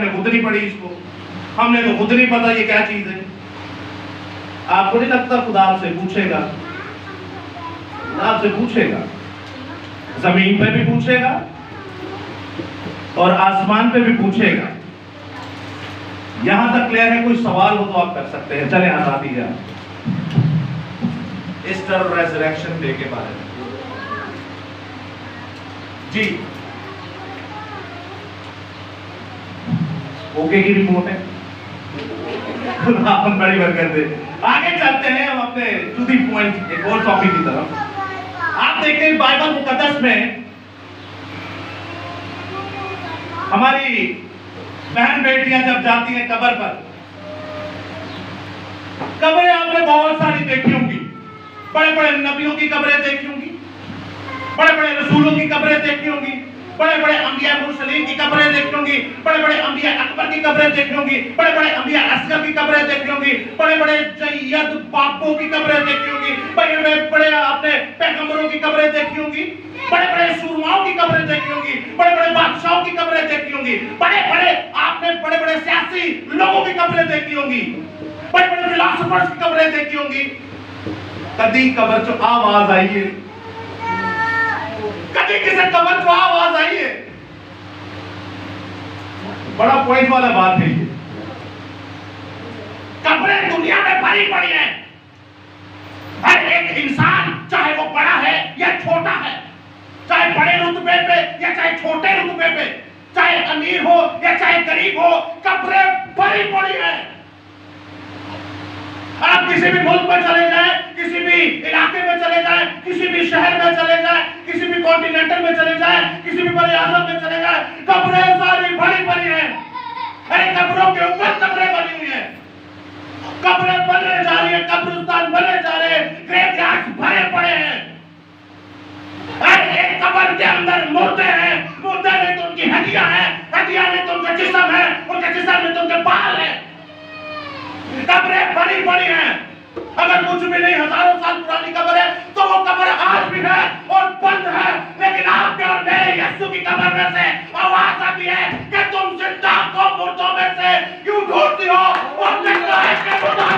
हमने खुद नहीं पढ़ी इसको, हमने तो खुद नहीं पता ये क्या चीज है। आपको नहीं लगता खुदा आपसे पूछेगा? खुदा आपसे पूछेगा, जमीन पे भी पूछेगा और आसमान पे भी पूछेगा। यहां तक क्लियर है? कोई सवाल हो तो आप कर सकते हैं। चले आजादी है ईस्टर और रेजरेक्शन डे के बारे में। जी ओके की रिपोर्ट है। हम बड़ी बरकत दे। आगे चलते हैं हम अपने टू दी पॉइंट एक और टॉपिक की तरफ। आप देखते हैं बाइबल मुकद्दस में हमारी बहन बेटियां जब जाती हैं कब्र पर, कब्रें आपने बहुत सारी देखी होंगी। बड़े बड़े नबियों की कब्रें देखी होंगी, बड़े बड़े रसूलों की कब्रें देखी होंगी, बड़े बड़े अंबिया मुरसलीन की कब्रें देखी होंगी, बड़े बड़े अंबिया अकबर की कब्रें देखी होंगी, बड़े बड़े अंबिया असगर की कब्रें देखी होंगी, बड़े बड़े जय्यद बापों की कब्रें देखी होंगी, बड़े बड़े आपने पैगंबरों की कब्रें देखी होंगी, बड़े बड़े सूरमाओं की कब्रें देखी होंगी, बड़े बड़े बादशाहों की कब्रें देखी होंगी, बड़े बड़े आपने बड़े बड़े सियासी लोगों की कब्रें देखी होंगी, बड़े बड़े फिलोसोफर्स की कब्रें देखी होंगी। कभी कब्र चो आवाज आई है? कभी किसी कब्र चो आवाज आई है? बड़ा पॉइंट वाला बात है ये। कब्रें दुनिया में भरी पड़ी है। हर एक इंसान, चाहे वो बड़ा है या छोटा है, चाहे बड़े रुतबे पे या चाहे छोटे रुतबे पे, चाहे अमीर हो या चाहे गरीब हो, कब्रें भरी पड़ी है। आप किसी भी मुल्क में चले जाएं, किसी भी इलाके में चले जाएं, किसी भी शहर में चले जाएं, किसी भी कॉन्टिनेंटल में चले जाएं, किसी भी बड़े आजम में चले जाएं, कब्रें सारी भरी पड़ी हैं। अरे कब्रों के ऊपर कब्रें बनी हुई हैं, कब्रें बनने जा रही है, कब्रिस्तान बनने जा रहे हैं, ग्रेवयार्ड्स भरे पड़े हैं। हर एक कब्र के अंदर मुर्दे हैं, मुर्दे में तो उनकी हड्डियां हैं, हड्डियां में तो उनका जिस्म है, उनके जिस्म में तो उनके बाल हैं। कब्रें बड़ी बड़ी हैं। अगर कुछ भी नहीं हजारों साल पुरानी कब्र है तो वो कब्र आज भी है और बंद है, लेकिन आपके और मेरे यीशु की कब्र में से आवाज आती है कि तुम जिंदा को मुर्दों में से क्यों ढूंढती हो? वो कहता है कि खुदा